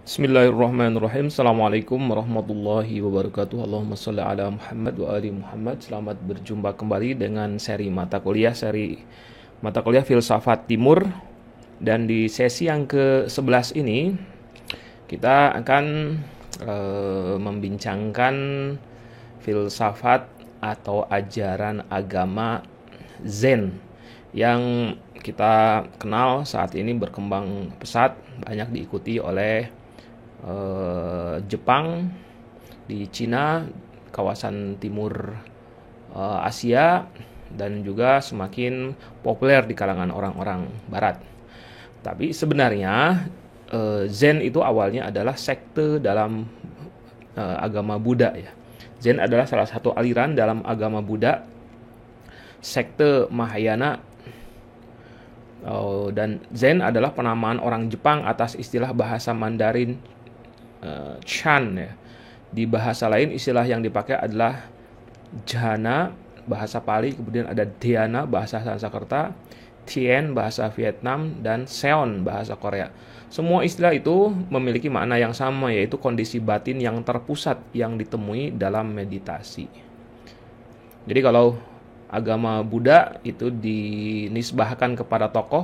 Bismillahirrahmanirrahim. Assalamualaikum warahmatullahi wabarakatuh. Allahumma sholli ala Muhammad wa ali Muhammad. Selamat berjumpa kembali dengan seri mata kuliah Filsafat Timur. Dan di sesi yang ke-11 ini kita akan membincangkan filsafat atau ajaran agama Zen yang kita kenal saat ini berkembang pesat, banyak diikuti oleh Jepang, di Cina, kawasan timur Asia, dan juga semakin populer di kalangan orang-orang Barat. Tapi sebenarnya Zen itu awalnya adalah sekte dalam agama Buddha ya. Zen adalah salah satu aliran dalam agama Buddha, sekte Mahayana. Dan Zen adalah penamaan orang Jepang atas istilah bahasa Mandarin Chan ya. Di bahasa lain istilah yang dipakai adalah Jhana bahasa Pali, kemudian ada Dhyana bahasa Sanskerta, Tien bahasa Vietnam, dan Seon bahasa Korea. Semua istilah itu memiliki makna yang sama, yaitu kondisi batin yang terpusat yang ditemui dalam meditasi. Jadi kalau agama Buddha itu dinisbahkan kepada tokoh,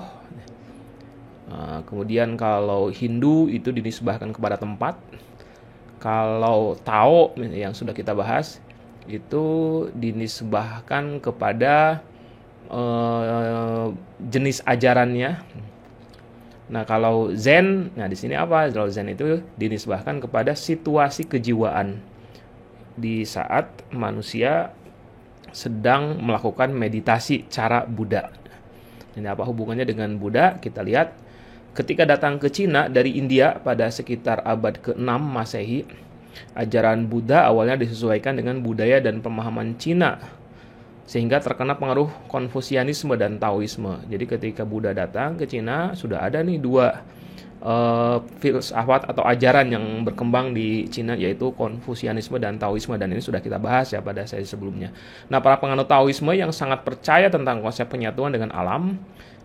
kemudian kalau Hindu itu dinisbahkan kepada tempat, kalau Tao yang sudah kita bahas itu dinisbahkan kepada jenis ajarannya. Nah kalau Zen, nah di sini apa? Kalau Zen itu dinisbahkan kepada situasi kejiwaan di saat manusia sedang melakukan meditasi cara Buddha. Ini apa hubungannya dengan Buddha? Kita lihat ketika datang ke Cina dari India pada sekitar abad ke-6 Masehi, ajaran Buddha awalnya disesuaikan dengan budaya dan pemahaman Cina, sehingga terkena pengaruh Konfusianisme dan Taoisme. Jadi ketika Buddha datang ke Cina, sudah ada nih dua filsafat atau ajaran yang berkembang di Cina, yaitu Konfusianisme dan Taoisme, dan ini sudah kita bahas ya pada sesi sebelumnya. Nah, para penganut Taoisme yang sangat percaya tentang konsep penyatuan dengan alam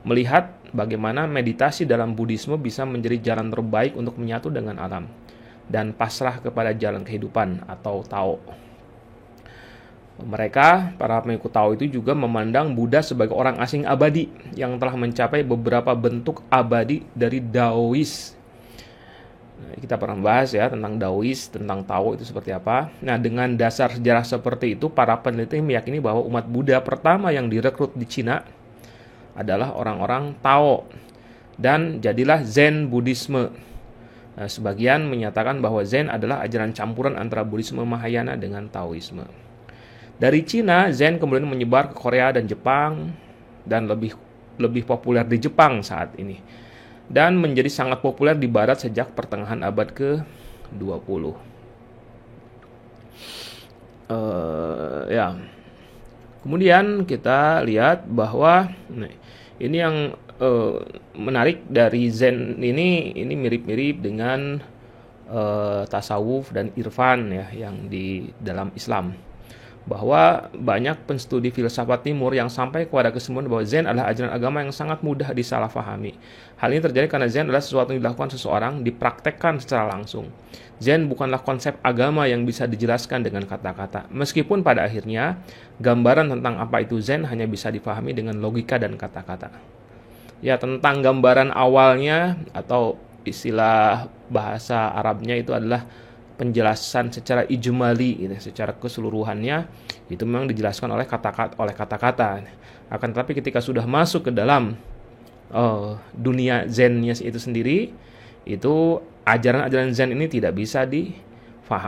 melihat bagaimana meditasi dalam Buddhisme bisa menjadi jalan terbaik untuk menyatu dengan alam dan pasrah kepada jalan kehidupan atau Tao. Mereka, para pengikut Tao itu juga memandang Buddha sebagai orang asing abadi yang telah mencapai beberapa bentuk abadi dari Daois. Nah, kita pernah bahas ya tentang Daois, tentang Tao itu seperti apa. Nah, dengan dasar sejarah seperti itu, para peneliti meyakini bahwa umat Buddha pertama yang direkrut di Cina adalah orang-orang Tao, dan jadilah Zen Buddhisme. Nah, sebagian menyatakan bahwa Zen adalah ajaran campuran antara Buddhisme Mahayana dengan Taoisme. Dari Cina, Zen kemudian menyebar ke Korea dan Jepang, dan lebih populer di Jepang saat ini, dan menjadi sangat populer di Barat sejak pertengahan abad ke-20. Ya. Kemudian kita lihat bahwa ini yang menarik dari Zen ini mirip-mirip dengan tasawuf dan irfan ya yang di dalam Islam. Bahwa banyak penstudi filsafat timur yang sampai kepada kesimpulan bahwa Zen adalah ajaran agama yang sangat mudah disalahfahami. Hal ini terjadi karena Zen adalah sesuatu yang dilakukan seseorang, dipraktekkan secara langsung. Zen bukanlah konsep agama yang bisa dijelaskan dengan kata-kata. Meskipun pada akhirnya, gambaran tentang apa itu Zen hanya bisa dipahami dengan logika dan kata-kata. Ya, tentang gambaran awalnya atau istilah bahasa Arabnya itu adalah penjelasan secara ijmali gitu, secara keseluruhannya itu memang dijelaskan oleh kata-kata. Akan tetapi ketika sudah masuk ke dalam dunia Zennya itu sendiri, itu ajaran-ajaran Zen ini tidak bisa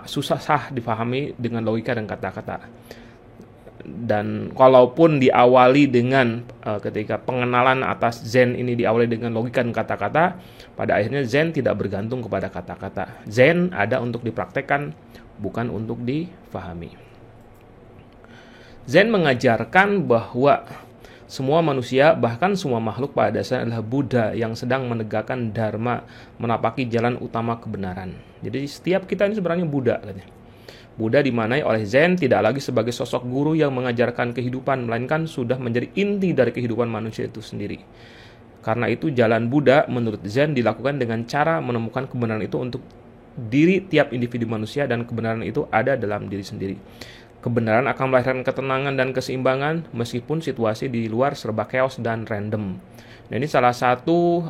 susah difahami dengan logika dan kata-kata. Dan kalaupun diawali dengan ketika pengenalan atas Zen ini diawali dengan logika dan kata-kata, pada akhirnya Zen tidak bergantung kepada kata-kata. Zen ada untuk dipraktekkan, bukan untuk difahami. Zen mengajarkan bahwa semua manusia, bahkan semua makhluk pada dasarnya adalah Buddha yang sedang menegakkan dharma, menapaki jalan utama kebenaran. Jadi setiap kita ini sebenarnya Buddha katanya. Buddha dimaknai oleh Zen tidak lagi sebagai sosok guru yang mengajarkan kehidupan, melainkan sudah menjadi inti dari kehidupan manusia itu sendiri. Karena itu jalan Buddha menurut Zen dilakukan dengan cara menemukan kebenaran itu untuk diri tiap individu manusia, dan kebenaran itu ada dalam diri sendiri. Kebenaran akan melahirkan ketenangan dan keseimbangan meskipun situasi di luar serba chaos dan random. Nah, ini salah satu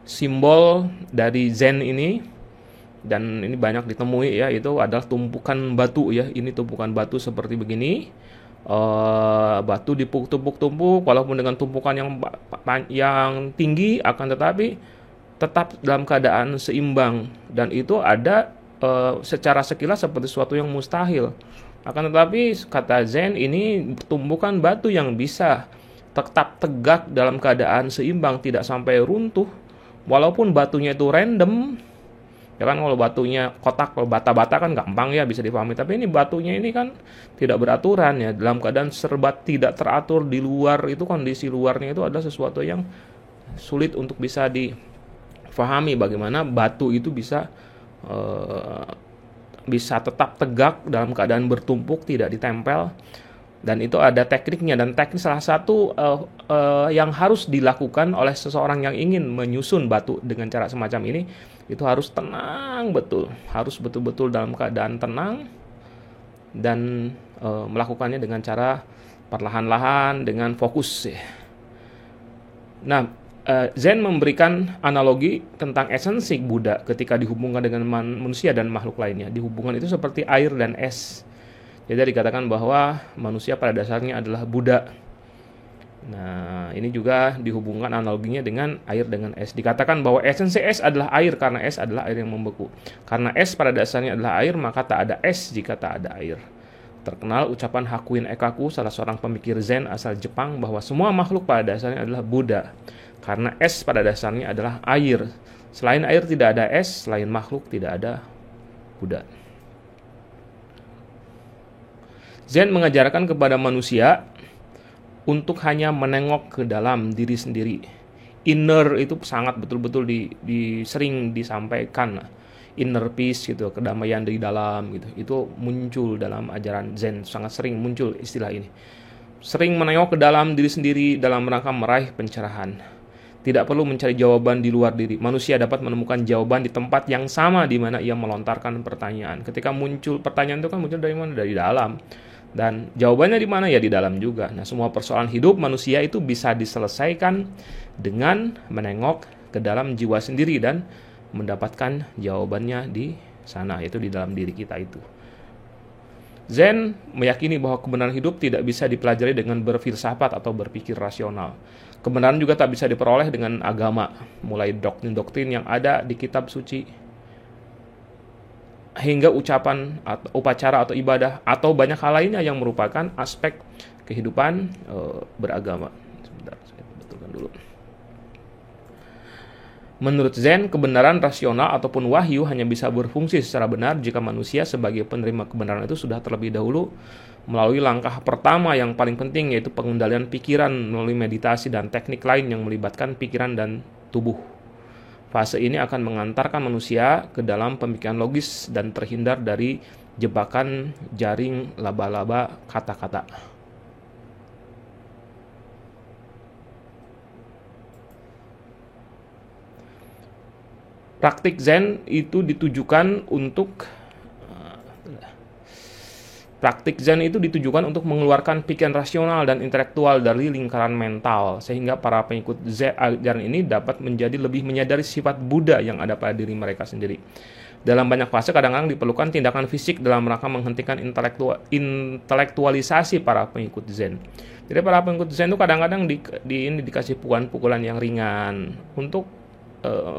simbol dari Zen ini, dan ini banyak ditemui ya, itu adalah tumpukan batu ya. Ini tumpukan batu seperti begini. Batu ditumpuk-tumpuk, walaupun dengan tumpukan yang tinggi, akan tetapi tetap dalam keadaan seimbang, dan itu ada secara sekilas seperti sesuatu yang mustahil. Akan tetapi kata Zen, ini tumpukan batu yang bisa tetap tegak dalam keadaan seimbang, tidak sampai runtuh, walaupun batunya itu random. Ya kan, kalau batunya kotak, kalau bata-bata kan gampang ya, bisa dipahami. Tapi ini batunya ini kan tidak beraturan ya, dalam keadaan serba tidak teratur di luar itu, kondisi luarnya itu adalah sesuatu yang sulit untuk bisa difahami. Bagaimana batu itu bisa tetap tegak dalam keadaan bertumpuk, tidak ditempel. Dan itu ada tekniknya, dan teknik salah satu yang harus dilakukan oleh seseorang yang ingin menyusun batu dengan cara semacam ini, itu harus tenang betul, harus betul-betul dalam keadaan tenang, dan melakukannya dengan cara perlahan-lahan dengan fokus ya. Nah, Zen memberikan analogi tentang esensi Buddha ketika dihubungkan dengan manusia dan makhluk lainnya. Dihubungkan itu seperti air dan es. Jadi dikatakan bahwa manusia pada dasarnya adalah Buddha. Nah, ini juga dihubungkan analoginya dengan air dengan es. Dikatakan bahwa esensi es adalah air karena es adalah air yang membeku. Karena es pada dasarnya adalah air, maka tak ada es jika tak ada air. Terkenal ucapan Hakuin Ekaku, salah seorang pemikir Zen asal Jepang, bahwa semua makhluk pada dasarnya adalah Buddha. Karena es pada dasarnya adalah air. Selain air tidak ada es, selain makhluk tidak ada Buddha. Zen mengajarkan kepada manusia untuk hanya menengok ke dalam diri sendiri. Inner itu sangat betul-betul sering disampaikan. Inner peace gitu, kedamaian di dalam gitu. Itu muncul dalam ajaran Zen, sangat sering muncul istilah ini. Sering menengok ke dalam diri sendiri dalam rangka meraih pencerahan. Tidak perlu mencari jawaban di luar diri. Manusia dapat menemukan jawaban di tempat yang sama di mana ia melontarkan pertanyaan. Ketika muncul pertanyaan itu kan muncul dari mana? Dari dalam. Dan jawabannya di mana? Ya di dalam juga. Nah, semua persoalan hidup manusia itu bisa diselesaikan dengan menengok ke dalam jiwa sendiri dan mendapatkan jawabannya di sana, yaitu di dalam diri kita itu. Zen meyakini bahwa kebenaran hidup tidak bisa dipelajari dengan berfilsafat atau berpikir rasional. Kebenaran juga tak bisa diperoleh dengan agama, mulai doktrin-doktrin yang ada di kitab suci hingga ucapan atau upacara atau ibadah atau banyak hal lainnya yang merupakan aspek kehidupan beragama. Sebentar, saya betulkan dulu. Menurut Zen, kebenaran rasional ataupun wahyu hanya bisa berfungsi secara benar jika manusia sebagai penerima kebenaran itu sudah terlebih dahulu melalui langkah pertama yang paling penting, yaitu pengendalian pikiran melalui meditasi dan teknik lain yang melibatkan pikiran dan tubuh. Fase ini akan mengantarkan manusia ke dalam pemikiran logis dan terhindar dari jebakan jaring laba-laba kata-kata. Praktik Zen itu ditujukan untuk mengeluarkan pikiran rasional dan intelektual dari lingkaran mental, sehingga para pengikut Zen ajaran ini dapat menjadi lebih menyadari sifat Buddha yang ada pada diri mereka sendiri. Dalam banyak fase kadang-kadang diperlukan tindakan fisik dalam rangka menghentikan intelektualisasi para pengikut Zen. Jadi para pengikut Zen itu kadang-kadang dikasih pukulan-pukulan yang ringan untuk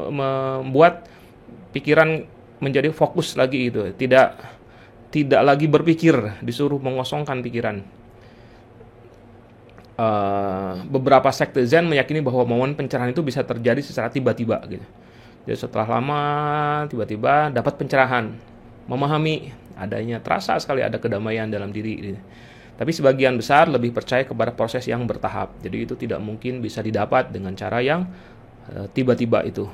membuat pikiran menjadi fokus lagi itu, tidak lagi berpikir, disuruh mengosongkan pikiran. Beberapa sekte Zen meyakini bahwa momen pencerahan itu bisa terjadi secara tiba-tiba gitu. Jadi setelah lama tiba-tiba dapat pencerahan, memahami adanya, terasa sekali ada kedamaian dalam diri gitu. Tapi sebagian besar lebih percaya kepada proses yang bertahap. Jadi itu tidak mungkin bisa didapat dengan cara yang tiba-tiba itu.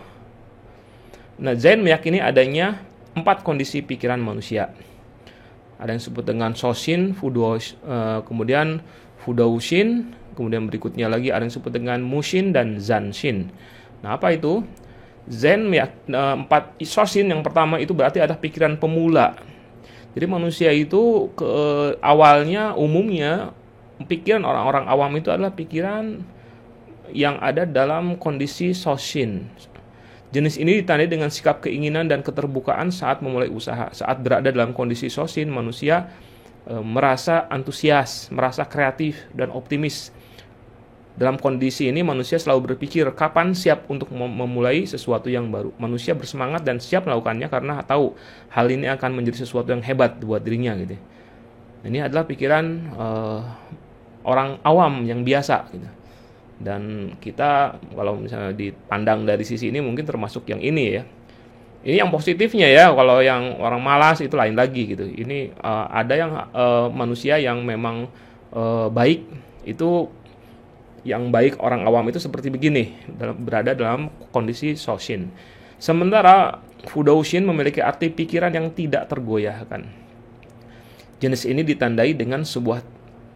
Nah, Zen meyakini adanya 4 kondisi pikiran manusia. Ada yang disebut dengan Shoshin, kemudian Fudoushin, kemudian berikutnya lagi ada yang disebut dengan Mushin dan Zanshin. Nah, apa itu? Zen ya, 4 Shoshin yang pertama itu berarti ada pikiran pemula. Jadi manusia itu awalnya umumnya pikiran orang-orang awam itu adalah pikiran yang ada dalam kondisi Shoshin. Jenis ini ditandai dengan sikap keinginan dan keterbukaan saat memulai usaha. Saat berada dalam kondisi Shoshin, manusia merasa antusias, merasa kreatif dan optimis. Dalam kondisi ini manusia selalu berpikir kapan siap untuk memulai sesuatu yang baru. Manusia bersemangat dan siap melakukannya karena tahu hal ini akan menjadi sesuatu yang hebat buat dirinya gitu. Ini adalah pikiran orang awam yang biasa gitu. Dan kita kalau misalnya dipandang dari sisi ini mungkin termasuk yang ini ya. Ini yang positifnya ya, kalau yang orang malas itu lain lagi gitu. Ini ada yang manusia yang memang baik, itu yang baik orang awam itu seperti begini, berada dalam kondisi Shoshin. Sementara Fudoushin memiliki arti pikiran yang tidak tergoyahkan. Jenis ini ditandai dengan sebuah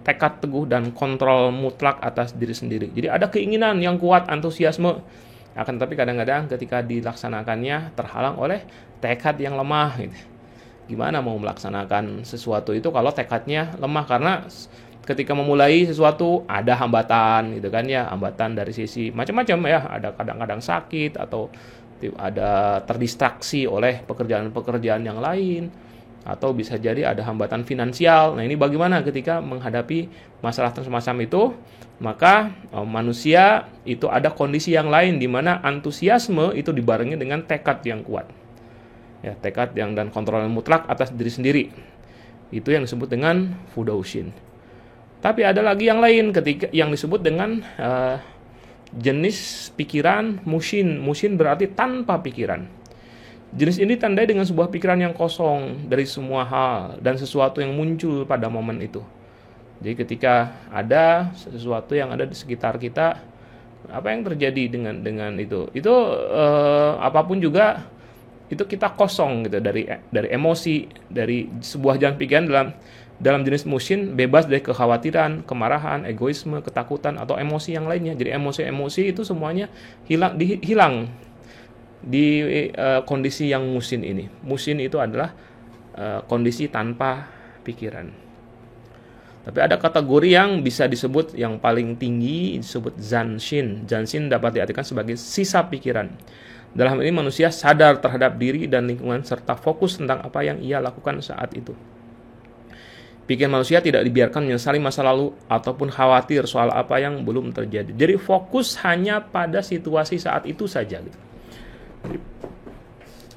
tekad teguh dan kontrol mutlak atas diri sendiri. Jadi ada keinginan yang kuat, antusiasme. Akan tapi kadang-kadang ketika dilaksanakannya terhalang oleh tekad yang lemah. Gitu. Gimana mau melaksanakan sesuatu itu kalau tekadnya lemah? Karena ketika memulai sesuatu ada hambatan gitu kan ya. Hambatan dari sisi macam-macam ya. Ada kadang-kadang sakit atau ada terdistraksi oleh pekerjaan-pekerjaan yang lain. Atau bisa jadi ada hambatan finansial. Nah, ini bagaimana ketika menghadapi masalah semacam itu? Maka manusia itu ada kondisi yang lain di mana antusiasme itu dibarengi dengan tekad yang kuat. Ya, tekad yang dan kontrol yang mutlak atas diri sendiri. Itu yang disebut dengan Fudoushin. Tapi ada lagi yang lain ketika yang disebut dengan jenis pikiran Mushin. Mushin berarti tanpa pikiran. Jenis ini ditandai dengan sebuah pikiran yang kosong dari semua hal dan sesuatu yang muncul pada momen itu. Jadi ketika ada sesuatu yang ada di sekitar kita, apa yang terjadi dengan itu? Itu apapun juga itu kita kosong gitu dari emosi, dari sebuah jalan pikiran dalam jenis Mushin bebas dari kekhawatiran, kemarahan, egoisme, ketakutan atau emosi yang lainnya. Jadi emosi-emosi itu semuanya hilang di kondisi yang Mushin ini. Mushin itu adalah kondisi tanpa pikiran. Tapi ada kategori yang bisa disebut yang paling tinggi disebut Zanshin. Zanshin dapat diartikan sebagai sisa pikiran. Dalam hal ini manusia sadar terhadap diri dan lingkungan serta fokus tentang apa yang ia lakukan saat itu. Pikiran manusia tidak dibiarkan menyesali masa lalu ataupun khawatir soal apa yang belum terjadi. Jadi fokus hanya pada situasi saat itu saja gitu.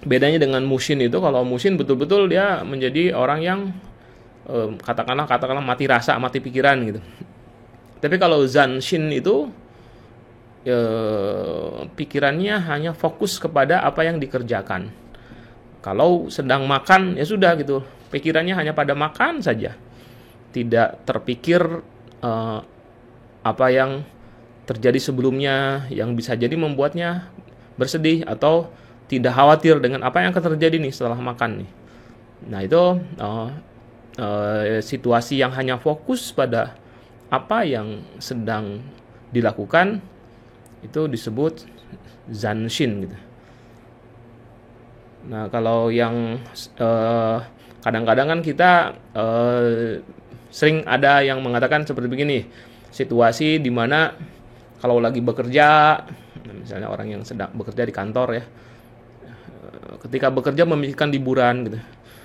Bedanya dengan Mushin itu, kalau Mushin betul-betul dia menjadi orang yang katakanlah mati rasa, mati pikiran gitu. Tapi kalau Zanshin itu pikirannya hanya fokus kepada apa yang dikerjakan. Kalau sedang makan ya sudah gitu, pikirannya hanya pada makan saja. Tidak terpikir apa yang terjadi sebelumnya yang bisa jadi membuatnya bersedih atau tidak khawatir dengan apa yang akan terjadi nih setelah makan nih. Nah itu situasi yang hanya fokus pada apa yang sedang dilakukan itu disebut Zanshin gitu. Nah kalau yang kadang-kadang kan kita sering ada yang mengatakan seperti begini, situasi di mana kalau lagi bekerja, misalnya orang yang sedang bekerja di kantor ya, ketika bekerja memikirkan liburan gitu.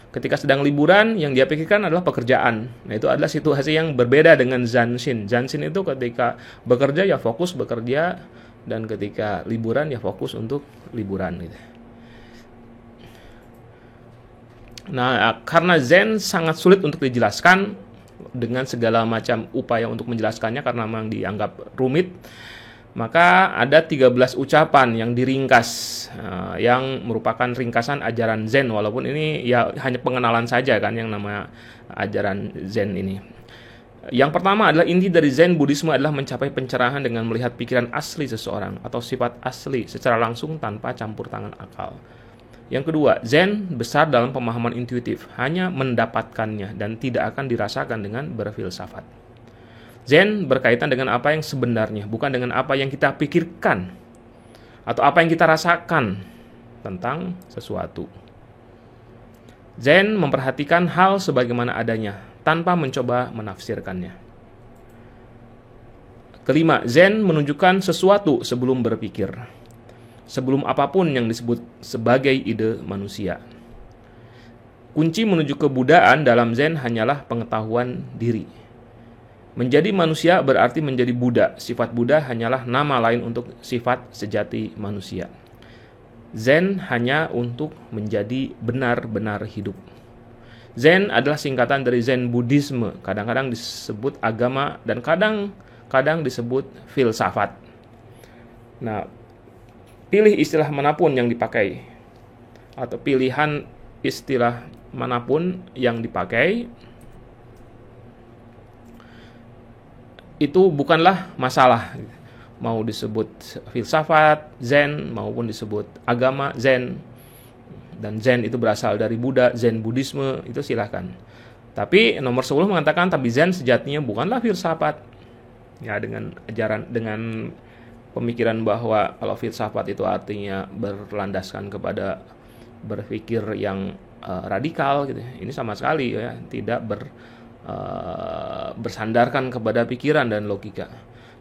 Ketika sedang liburan, yang dia pikirkan adalah pekerjaan. Nah, itu adalah situasi yang berbeda dengan Zanshin. Zanshin itu ketika bekerja ya fokus bekerja, dan ketika liburan ya fokus untuk liburan gitu. Nah, karena Zen sangat sulit untuk dijelaskan dengan segala macam upaya untuk menjelaskannya karena memang dianggap rumit, maka ada 13 ucapan yang diringkas yang merupakan ringkasan ajaran Zen, walaupun ini ya hanya pengenalan saja kan yang nama ajaran Zen ini. Yang pertama adalah inti dari Zen Buddhisme adalah mencapai pencerahan dengan melihat pikiran asli seseorang atau sifat asli secara langsung tanpa campur tangan akal. Yang kedua, Zen besar dalam pemahaman intuitif, hanya mendapatkannya dan tidak akan dirasakan dengan berfilsafat. Zen berkaitan dengan apa yang sebenarnya, bukan dengan apa yang kita pikirkan atau apa yang kita rasakan tentang sesuatu. Zen memperhatikan hal sebagaimana adanya, tanpa mencoba menafsirkannya. Kelima, Zen menunjukkan sesuatu sebelum berpikir, sebelum apapun yang disebut sebagai ide manusia. Kunci menuju kebudaan dalam Zen hanyalah pengetahuan diri. Menjadi manusia berarti menjadi Buddha. Sifat Buddha hanyalah nama lain untuk sifat sejati manusia. Zen hanya untuk menjadi benar-benar hidup. Zen adalah singkatan dari Zen Buddhisme. Kadang-kadang disebut agama dan kadang disebut filsafat. Nah, pilih istilah manapun yang dipakai atau pilihan istilah manapun yang dipakai, itu bukanlah masalah. Mau disebut filsafat Zen maupun disebut agama Zen, dan Zen itu berasal dari Buddha, Zen Buddhisme, itu silahkan. Tapi nomor 10 mengatakan tapi Zen sejatinya bukanlah filsafat. Ya, dengan ajaran, dengan pemikiran bahwa kalau filsafat itu artinya berlandaskan kepada berpikir yang radikal gitu. Ini sama sekali ya tidak bersandarkan kepada pikiran dan logika.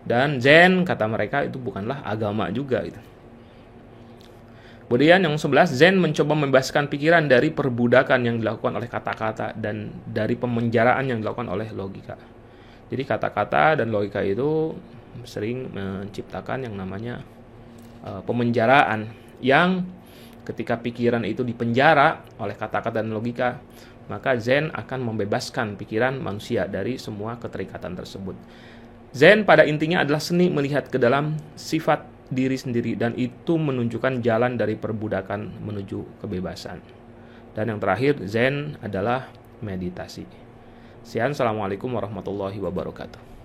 Dan Zen kata mereka itu bukanlah agama juga gitu. Kemudian yang 11, Zen mencoba membebaskan pikiran dari perbudakan yang dilakukan oleh kata-kata dan dari pemenjaraan yang dilakukan oleh logika. Jadi kata-kata dan logika itu sering menciptakan yang namanya pemenjaraan, yang ketika pikiran itu dipenjara oleh kata-kata dan logika, maka Zen akan membebaskan pikiran manusia dari semua keterikatan tersebut. Zen pada intinya adalah seni melihat ke dalam sifat diri sendiri, dan itu menunjukkan jalan dari perbudakan menuju kebebasan. Dan yang terakhir, Zen adalah meditasi. Sekian, assalamualaikum warahmatullahi wabarakatuh.